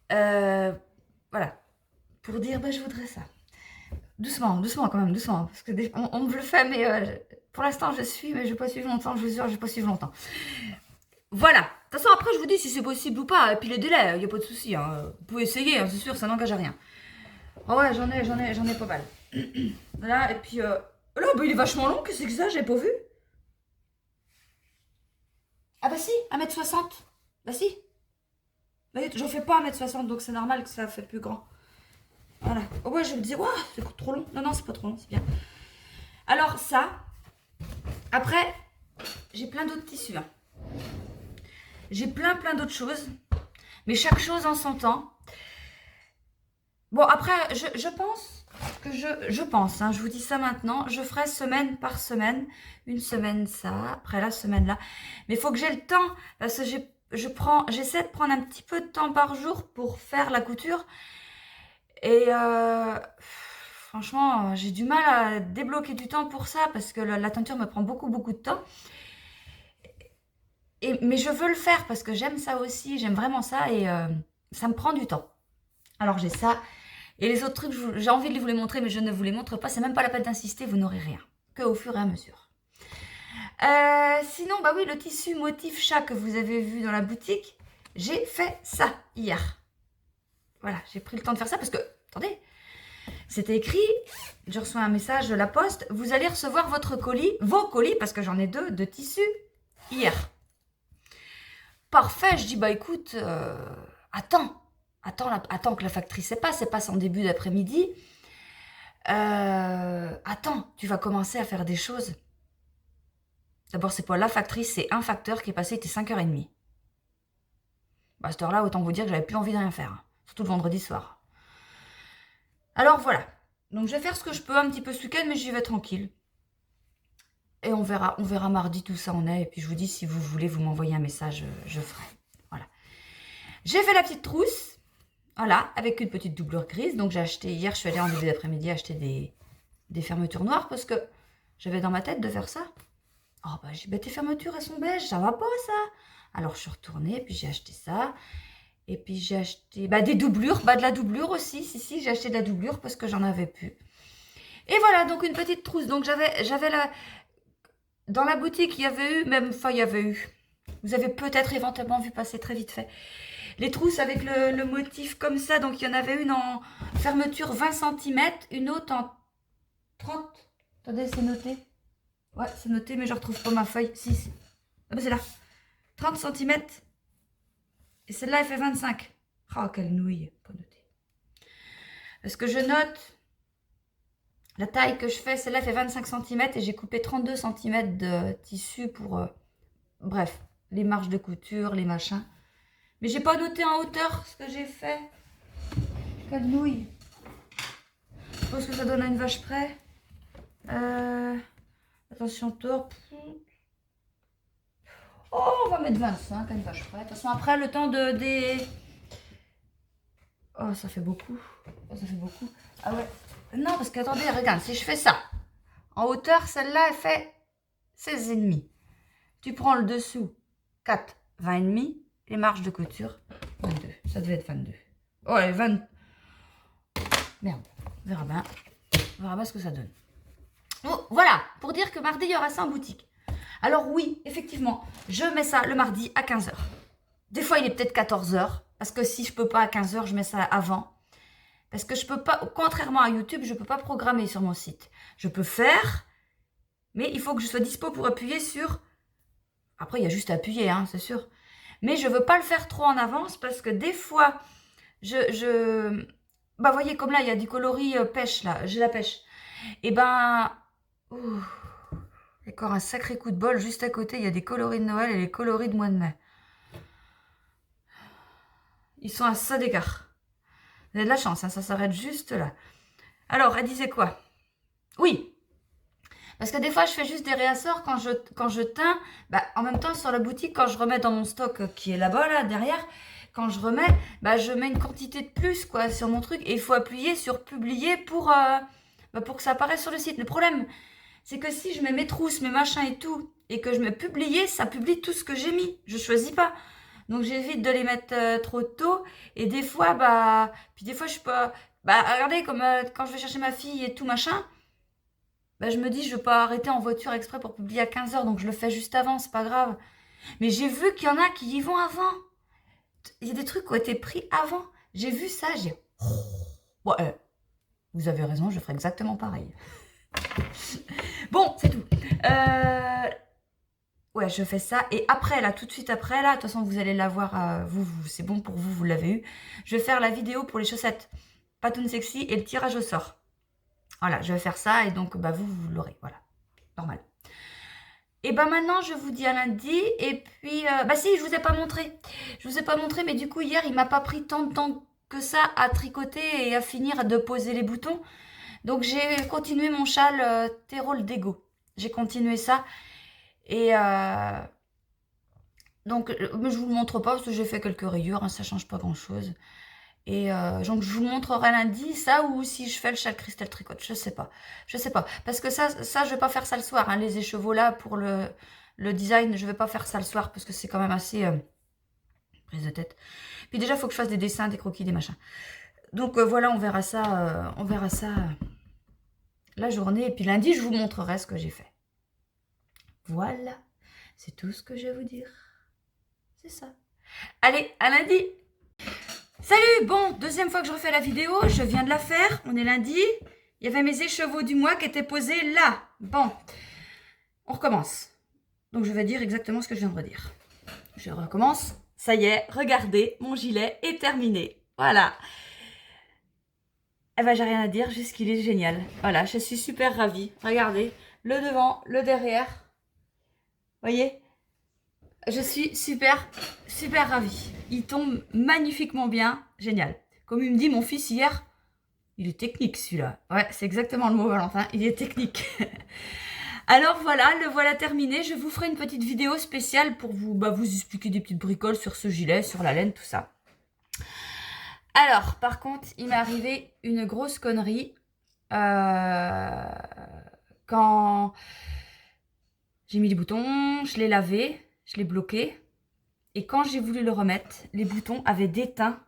Speaker 1: Voilà. Pour dire, bah, je voudrais ça. Doucement, doucement quand même, doucement. Parce que on me le fait, mais pour l'instant, je suis, mais je ne vais pas suivre longtemps. Je vous jure, je ne vais pas suivre longtemps. Voilà. De toute façon, après, je vous dis si c'est possible ou pas. Et puis les délais, il n'y a pas de souci. Hein. Vous pouvez essayer, hein, c'est sûr, ça n'engage à rien. Ah ouais, j'en ai pas mal. Voilà, et puis... là, bah, il est vachement long. Qu'est-ce que c'est que ça? J'avais pas vu. Ah bah si, 1m60. Bah si. Bah, j'en fais pas 1m60, donc c'est normal que ça fait plus grand. Voilà. Oh ouais, je me disais, waouh, c'est trop long. Non, non, c'est pas trop long, c'est bien. Alors ça, après, j'ai plein d'autres tissus. Hein. J'ai plein d'autres choses. Mais chaque chose en son temps. Bon, après, je pense que je pense, hein, je vous dis ça maintenant, je ferai semaine par semaine. Une semaine ça, après la semaine là. Mais il faut que j'ai le temps, parce que j'essaie de prendre un petit peu de temps par jour pour faire la couture. Et franchement, j'ai du mal à débloquer du temps pour ça, parce que la teinture me prend beaucoup de temps. Mais je veux le faire, parce que j'aime ça aussi, j'aime vraiment ça, et ça me prend du temps. Alors j'ai ça. Et les autres trucs, j'ai envie de vous les montrer, mais je ne vous les montre pas. C'est même pas la peine d'insister, vous n'aurez rien. Que au fur et à mesure. Sinon, bah oui, le tissu motif chat que vous avez vu dans la boutique, j'ai fait ça hier. Voilà, j'ai pris le temps de faire ça parce que, attendez, c'était écrit, je reçois un message de la poste, vous allez recevoir votre colis, vos colis, parce que j'en ai 2, de tissu, hier. Parfait, je dis, bah écoute, attends que la factrice passe en début d'après-midi. Attends, tu vas commencer à faire des choses. D'abord, c'est pas la factrice, c'est un facteur qui est passé, il était 5h30. Bah, à cette heure-là, autant vous dire que j'avais plus envie de rien faire. Hein, surtout le vendredi soir. Alors voilà. Donc je vais faire ce que je peux un petit peu ce week-end, mais j'y vais tranquille. Et on verra mardi tout ça en est. Et puis je vous dis, si vous voulez, vous m'envoyez un message, je ferai. Voilà. J'ai fait la petite trousse. Voilà, avec une petite doublure grise. Donc j'ai acheté, hier je suis allée en début d'après-midi acheter des fermetures noires parce que j'avais dans ma tête de faire ça. Oh bah j'ai dit, bah, tes fermetures elles sont beiges, ça va pas ça. Alors je suis retournée, puis j'ai acheté ça. Et puis j'ai acheté des doublures, de la doublure aussi. Si, j'ai acheté de la doublure parce que j'en avais plus. Et voilà, donc une petite trousse. Donc j'avais la... Dans la boutique, il y avait eu... Vous avez peut-être éventuellement vu passer très vite fait. Les trousses avec le motif comme ça. Donc, il y en avait une en fermeture 20 cm, une autre en 30. Attendez, c'est noté. Ouais, c'est noté, mais je ne retrouve pas ma feuille. Si. Ah, bah, c'est là. 30 cm. Et celle-là, elle fait 25. Oh, quelle nouille. Pas noté. Parce que je note la taille que je fais. Celle-là fait 25 cm et j'ai coupé 32 cm de tissu pour... bref, les marges de couture, les machins. Mais j'ai pas noté en hauteur ce que j'ai fait. Quelle nouille. Je pense que ça donne à une vache près. Attention, tort. Oh, on va mettre 25 à une vache près. De toute façon, après, le temps des... Oh, ça fait beaucoup. Oh, ça fait beaucoup. Ah ouais. Non, parce que, attendez, regarde, si je fais ça. En hauteur, celle-là, elle fait 16,5. Tu prends le dessous, 4, 20,5. Les marges de couture, 22. Ça devait être 22. Oh, allez, 20. Merde. On verra bien. On verra bien ce que ça donne. Oh, voilà. Pour dire que mardi, il y aura ça en boutique. Alors oui, effectivement, je mets ça le mardi à 15h. Des fois, il est peut-être 14h. Parce que si je peux pas à 15h, je mets ça avant. Parce que je peux pas, contrairement à YouTube, je peux pas programmer sur mon site. Je peux faire, mais il faut que je sois dispo pour appuyer sur Après, il y a juste à appuyer, hein, c'est sûr. Mais je veux pas le faire trop en avance parce que des fois, bah, voyez, comme là, il y a du coloris pêche, là. J'ai la pêche. Et ben... ouh, encore un sacré coup de bol. Juste à côté, il y a des coloris de Noël et les coloris de mois de mai. Ils sont à ça d'écart. Vous avez de la chance, hein, ça s'arrête juste là. Alors, elle disait quoi? Oui, parce que des fois, je fais juste des réassorts quand je teins. Bah, en même temps, sur la boutique, quand je remets dans mon stock qui est là-bas, là, derrière, quand je remets, bah, je mets une quantité de plus, quoi, sur mon truc. Et il faut appuyer sur publier pour que ça apparaisse sur le site. Le problème, c'est que si je mets mes trousses, mes machins et tout, et que je mets publier, ça publie tout ce que j'ai mis. Je choisis pas. Donc, j'évite de les mettre trop tôt. Et des fois, puis des fois, je suis pas... Bah, regardez, comme quand je vais chercher ma fille et tout, machin, bah, je me dis, je ne vais pas arrêter en voiture exprès pour publier à 15 h, donc je le fais juste avant, c'est pas grave. Mais j'ai vu qu'il y en a qui y vont avant. Il y a des trucs qui ont été pris avant. J'ai vu ça, j'ai... Ouais, vous avez raison, je ferai exactement pareil. Bon, c'est tout. Ouais, je fais ça. Et après, là, tout de suite après, là, de toute façon, vous allez la voir, c'est bon pour vous, vous l'avez eu. Je vais faire la vidéo pour les chaussettes Patoon Sexy et le tirage au sort. Voilà, je vais faire ça et donc, bah, vous l'aurez, voilà, normal. Et bah maintenant, je vous dis à lundi. Et puis, bah si, je vous ai pas montré. Je vous ai pas montré, mais du coup, hier, il m'a pas pris tant de temps que ça à tricoter et à finir de poser les boutons. Donc, j'ai continué mon châle Terol Dego. J'ai continué ça. Et donc, je vous le montre pas parce que j'ai fait quelques rayures, hein, ça change pas grand-chose. Et donc, je vous montrerai lundi ça ou si je fais le châle Cristal Tricote. Je sais pas. Je sais pas. Parce que ça je vais pas faire ça le soir. Hein, les écheveaux là pour le design, je vais pas faire ça le soir parce que c'est quand même assez prise de tête. Puis déjà, il faut que je fasse des dessins, des croquis, des machins. Donc voilà, on verra ça la journée. Et puis lundi, je vous montrerai ce que j'ai fait. Voilà. C'est tout ce que je vais vous dire. C'est ça. Allez, à lundi! Salut! Bon, deuxième fois que je refais la vidéo, je viens de la faire, on est lundi. Il y avait mes écheveaux du mois qui étaient posés là. Bon, on recommence. Donc je vais dire exactement ce que je viens de redire. Je recommence. Ça y est, regardez, mon gilet est terminé. Voilà. Eh ben, j'ai rien à dire, juste qu'il est génial. Voilà, je suis super ravie. Regardez, le devant, le derrière. Voyez? Je suis super, super ravie. Il tombe magnifiquement bien. Génial. Comme il me dit mon fils hier, il est technique celui-là. Ouais, c'est exactement le mot, Valentin. Il est technique. Alors voilà, le voilà terminé. Je vous ferai une petite vidéo spéciale pour vous expliquer des petites bricoles sur ce gilet, sur la laine, tout ça. Alors, par contre, il m'est arrivé une grosse connerie. Quand j'ai mis les boutons, je l'ai lavé. Je l'ai bloqué. Et quand j'ai voulu le remettre, les boutons avaient déteint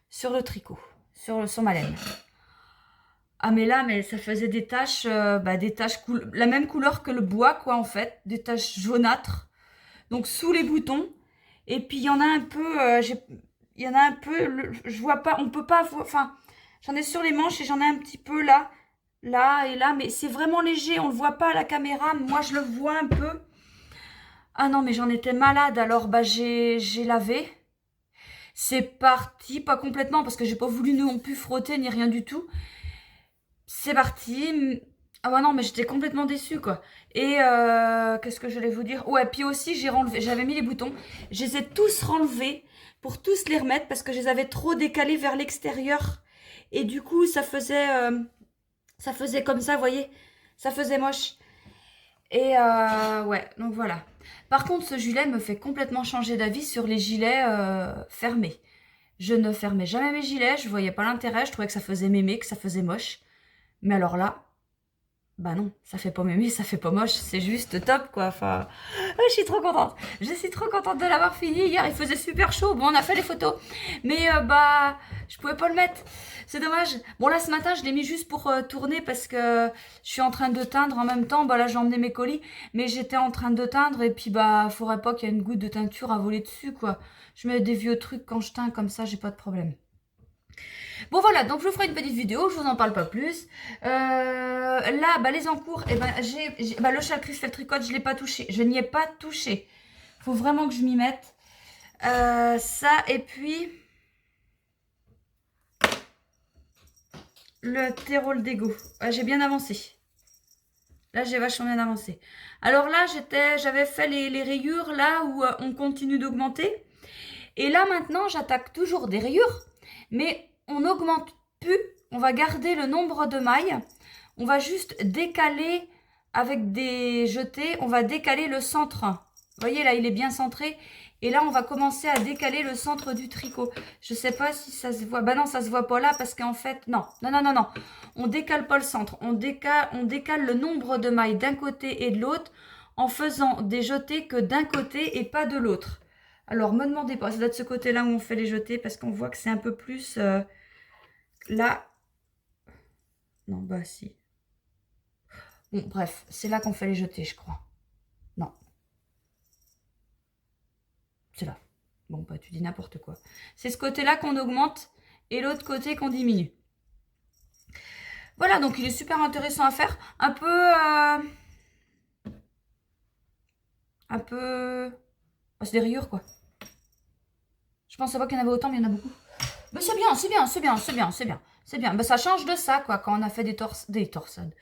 Speaker 1: sur le tricot, sur ma laine. Ah mais là, ça faisait des taches, la même couleur que le bois, quoi, en fait. Des taches jaunâtres. Donc sous les boutons. Et puis il y en a un peu, je vois pas, on peut pas voir, enfin, j'en ai sur les manches et j'en ai un petit peu là, là et là. Mais c'est vraiment léger, on le voit pas à la caméra. Moi, je le vois un peu. Ah non, mais j'en étais malade, alors j'ai lavé. C'est parti, pas complètement, parce que j'ai pas voulu non plus frotter ni rien du tout. C'est parti. Ah ouais, non, mais j'étais complètement déçue, quoi. Et qu'est-ce que je voulais vous dire? Ouais, puis aussi, j'avais mis les boutons. Je les ai tous renlevés pour tous les remettre, parce que je les avais trop décalés vers l'extérieur. Et du coup, ça faisait comme ça, vous voyez? Ça faisait moche. Et ouais, donc voilà. Par contre, ce gilet me fait complètement changer d'avis sur les gilets fermés. Je ne fermais jamais mes gilets, je voyais pas l'intérêt, je trouvais que ça faisait mémé, que ça faisait moche. Mais alors là, bah non, ça fait pas mémé, ça fait pas moche, c'est juste top, quoi. Enfin, je suis trop contente. Je suis trop contente de l'avoir fini. Hier, il faisait super chaud. Bon, on a fait les photos. Mais je pouvais pas le mettre. C'est dommage. Bon, là, ce matin, je l'ai mis juste pour tourner parce que je suis en train de teindre en même temps. Bah là, j'ai emmené mes colis. Mais j'étais en train de teindre et puis, faudrait pas qu'il y ait une goutte de teinture à voler dessus, quoi. Je mets des vieux trucs quand je teins comme ça, j'ai pas de problème. Bon voilà, donc je vous ferai une petite vidéo, je vous en parle pas plus. Là, les encours, le châle Cristal Tricote, je l'ai pas touché. Je n'y ai pas touché. Faut vraiment que je m'y mette. Ça, et puis le terreau d'égo. J'ai bien avancé. Là, j'ai vachement bien avancé. Alors là, j'avais fait les rayures là où on continue d'augmenter. Et là, maintenant, j'attaque toujours des rayures, mais on n'augmente plus. On va garder le nombre de mailles. On va juste décaler avec des jetés. On va décaler le centre. Vous voyez, là, il est bien centré. Et là, on va commencer à décaler le centre du tricot. Je ne sais pas si ça se voit. Bah non, ça ne se voit pas là parce qu'en fait, non. On décale pas le centre. On décale le nombre de mailles d'un côté et de l'autre en faisant des jetés que d'un côté et pas de l'autre. Alors, me demandez pas. Ça doit être ce côté-là où on fait les jetés parce qu'on voit que c'est un peu plus... là... Non, bah si. Bon, bref, c'est là qu'on fait les jetés, je crois. Non. C'est là. Bon, bah tu dis n'importe quoi. C'est ce côté-là qu'on augmente et l'autre côté qu'on diminue. Voilà, donc il est super intéressant à faire. Un peu... Oh, c'est des rayures, quoi. Je pensais pas qu'il y en avait autant, mais il y en a beaucoup. Mais c'est bien, c'est bien, c'est bien, c'est bien, c'est bien. C'est bien. Ben, ça change de ça, quoi, quand on a fait des torsades.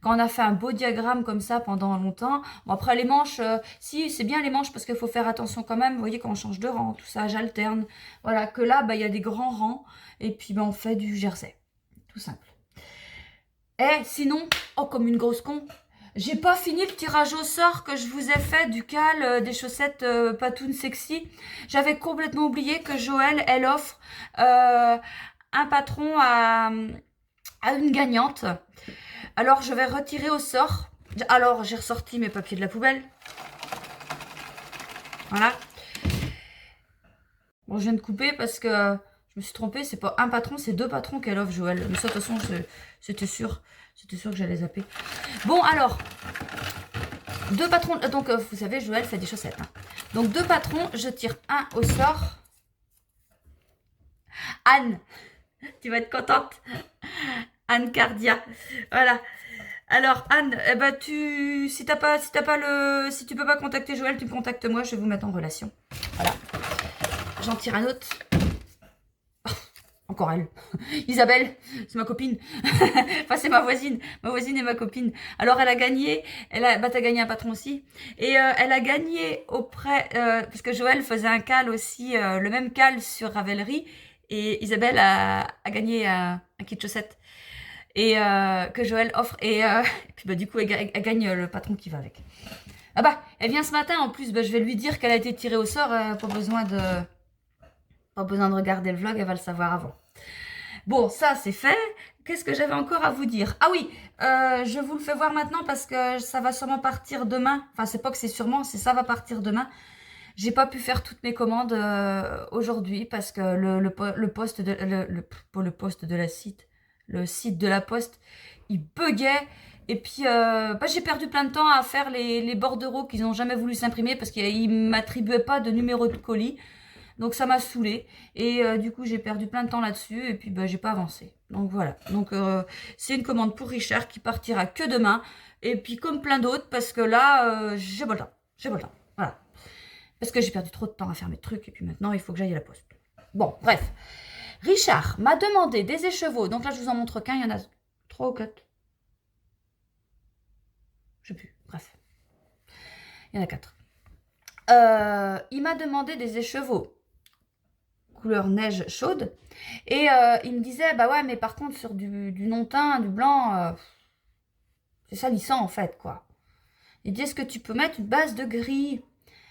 Speaker 1: Quand on a fait un beau diagramme comme ça pendant longtemps. Bon, après, les manches, si, c'est bien les manches parce qu'il faut faire attention quand même. Vous voyez, quand on change de rang, tout ça, j'alterne. Voilà, que là, il y a des grands rangs. Et puis, on fait du jersey. Tout simple. Et sinon, oh, comme une grosse con, j'ai pas fini le tirage au sort que je vous ai fait du cal des chaussettes Patoon Sexy. J'avais complètement oublié que Joël, elle offre un patron à une gagnante. Alors, je vais retirer au sort. Alors, j'ai ressorti mes papiers de la poubelle. Voilà. Bon, je viens de couper parce que je me suis trompée. C'est pas un patron, c'est 2 patrons qu'elle offre, Joël. Mais ça, de toute façon, c'était sûr. C'était sûr que j'allais zapper. Bon, alors, 2 patrons. Donc, vous savez, Joël fait des chaussettes. Hein. Donc, 2 patrons. Je tire un au sort. Anne, tu vas être contente. Anne Cardia. Voilà. Alors, Anne, eh ben, si tu peux pas contacter Joël, tu me contactes moi. Je vais vous mettre en relation. Voilà. J'en tire un autre. Encore elle. Isabelle, c'est ma copine. Enfin, c'est ma voisine. Ma voisine et ma copine. Alors, elle a gagné. T'as gagné un patron aussi. Et elle a gagné auprès... parce que Joël faisait un cal aussi, le même cal sur Ravelry. Et Isabelle a gagné un kit de chaussettes. Et que Joël offre. Et puis, du coup, elle gagne le patron qui va avec. Ah bah, elle vient ce matin. En plus, je vais lui dire qu'elle a été tirée au sort. Pas besoin de regarder le vlog, elle va le savoir avant. Bon, ça c'est fait. Qu'est-ce que j'avais encore à vous dire? Ah oui, je vous le fais voir maintenant parce que ça va sûrement partir demain. Enfin, c'est pas que c'est sûrement, c'est ça va partir demain. J'ai pas pu faire toutes mes commandes aujourd'hui parce que le poste de le poste de la site, le site de la poste, il buguait. Et puis, j'ai perdu plein de temps à faire les bordereaux qu'ils n'ont jamais voulu s'imprimer parce qu'ils ne m'attribuaient pas de numéro de colis. Donc ça m'a saoulée et du coup j'ai perdu plein de temps là-dessus et puis j'ai pas avancé. Donc voilà, donc c'est une commande pour Richard qui partira que demain et puis comme plein d'autres parce que là j'ai pas le temps, voilà. Parce que j'ai perdu trop de temps à faire mes trucs et puis maintenant il faut que j'aille à la poste. Bon, bref. Richard m'a demandé des écheveaux, donc là je vous en montre qu'un, il y en a 3 ou 4. Je sais plus, bref. Il y en a 4. Il m'a demandé des écheveaux couleur neige chaude et il me disait bah ouais mais par contre sur du non-teint, du blanc c'est salissant en fait quoi. Il dit est-ce que tu peux mettre une base de gris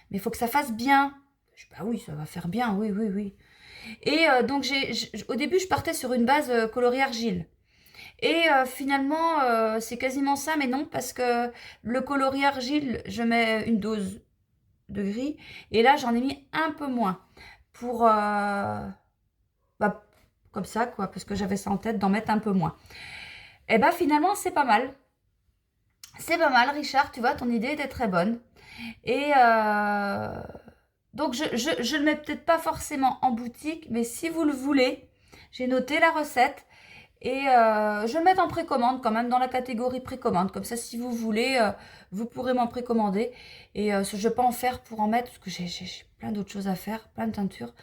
Speaker 1: mais il faut que ça fasse bien. Je dis bah oui ça va faire bien, oui. Et donc au début je partais sur une base coloris argile et finalement c'est quasiment ça mais non parce que le coloris argile je mets une dose de gris et là j'en ai mis un peu moins pour comme ça quoi parce que j'avais ça en tête d'en mettre un peu moins. Et finalement c'est pas mal Richard, tu vois ton idée était très bonne et donc je le mets peut-être pas forcément en boutique mais si vous le voulez j'ai noté la recette Et je vais le mettre en précommande quand même, dans la catégorie précommande. Comme ça, si vous voulez, vous pourrez m'en précommander. Et je ne vais pas en faire pour en mettre, parce que j'ai plein d'autres choses à faire, plein de teintures.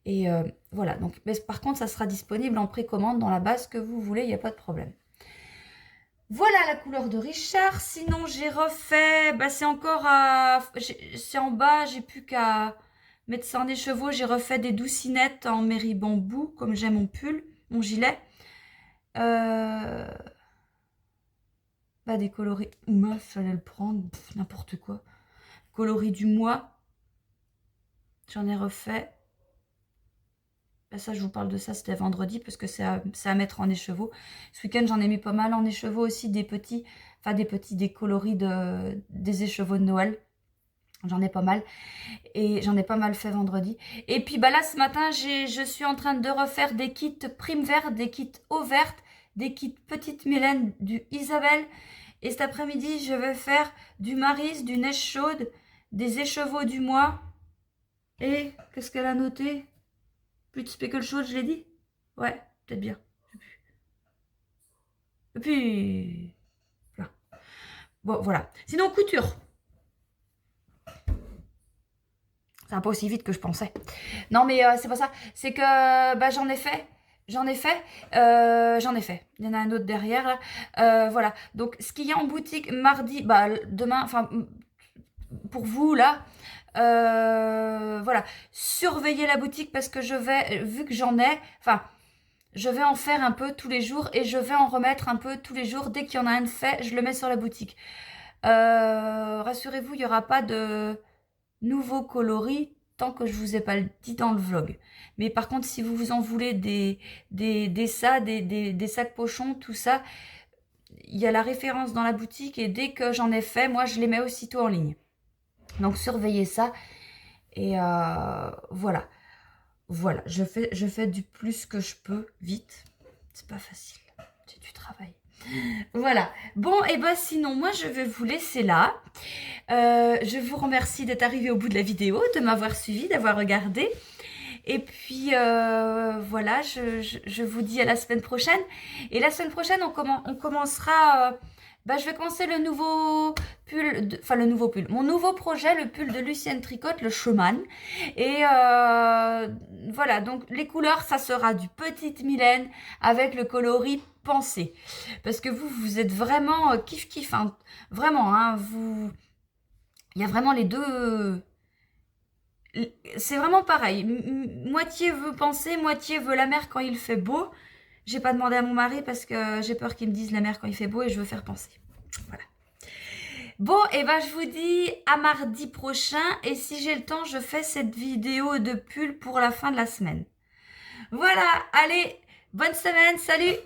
Speaker 1: Et voilà, donc, mais par contre, ça sera disponible en précommande dans la base que vous voulez, il n'y a pas de problème. Voilà la couleur de Richard. Sinon, j'ai refait, bah, c'est encore c'est en bas, j'ai plus qu'à mettre ça en écheveau. J'ai refait des doucinettes en Mairie Bambou, comme j'ai mon pull, mon gilet. Bah, des coloris. Mince, fallait le prendre, n'importe quoi. Coloris du mois. J'en ai refait. Bah, ça, je vous parle de ça, c'était vendredi, parce que c'est à mettre en écheveau. Ce week-end, j'en ai mis pas mal en écheveau aussi, des coloris des écheveaux de Noël. J'en ai pas mal. Et j'en ai pas mal fait vendredi. Et puis bah là, ce matin, je suis en train de refaire des kits prime verte, des kits eau verte, des kits petite Mylène, du Isabelle. Et cet après-midi, je vais faire du Maryse, du Neige chaude, des écheveaux du mois. Et qu'est-ce qu'elle a noté? Plus de speckle chaude, je l'ai dit? Ouais, peut-être bien. Et puis... Voilà. Bon, voilà. Sinon, couture. Ça va pas aussi vite que je pensais. Non, mais c'est pas ça. C'est que bah, j'en ai fait. Il y en a un autre derrière, là. Voilà. Donc, ce qu'il y a en boutique mardi, bah, demain, enfin, pour vous, là, voilà. Surveillez la boutique parce que vu que j'en ai, enfin, je vais en faire un peu tous les jours et je vais en remettre un peu tous les jours. Dès qu'il y en a un de fait, je le mets sur la boutique. Rassurez-vous, il n'y aura pas de nouveaux coloris tant que je vous ai pas dit dans le vlog. Mais par contre, si vous en voulez des sacs pochons, tout ça, il y a la référence dans la boutique et dès que j'en ai fait, moi, je les mets aussitôt en ligne. Donc, surveillez ça. Et voilà. Voilà, je fais du plus que je peux, vite. C'est pas facile, c'est du travail. Voilà. Bon, et ben sinon, moi, je vais vous laisser là. Je vous remercie d'être arrivé au bout de la vidéo, de m'avoir suivi, d'avoir regardé. Et puis, voilà, je vous dis à la semaine prochaine. Et la semaine prochaine, on commencera... je vais commencer le nouveau pull, mon nouveau projet, le pull de Lucienne Tricotte, le Showman. Et voilà, donc les couleurs, ça sera du Petite Mylène avec le coloris pensé. Parce que vous êtes vraiment kiff-kiff, hein, vraiment, hein, il y a vraiment les deux... C'est vraiment pareil. Moitié veut penser, moitié veut la mer quand il fait beau. J'ai pas demandé à mon mari parce que j'ai peur qu'il me dise la mer quand il fait beau et je veux faire penser. Voilà. Bon, et ben je vous dis à mardi prochain. Et si j'ai le temps, je fais cette vidéo de pull pour la fin de la semaine. Voilà, allez, bonne semaine, salut!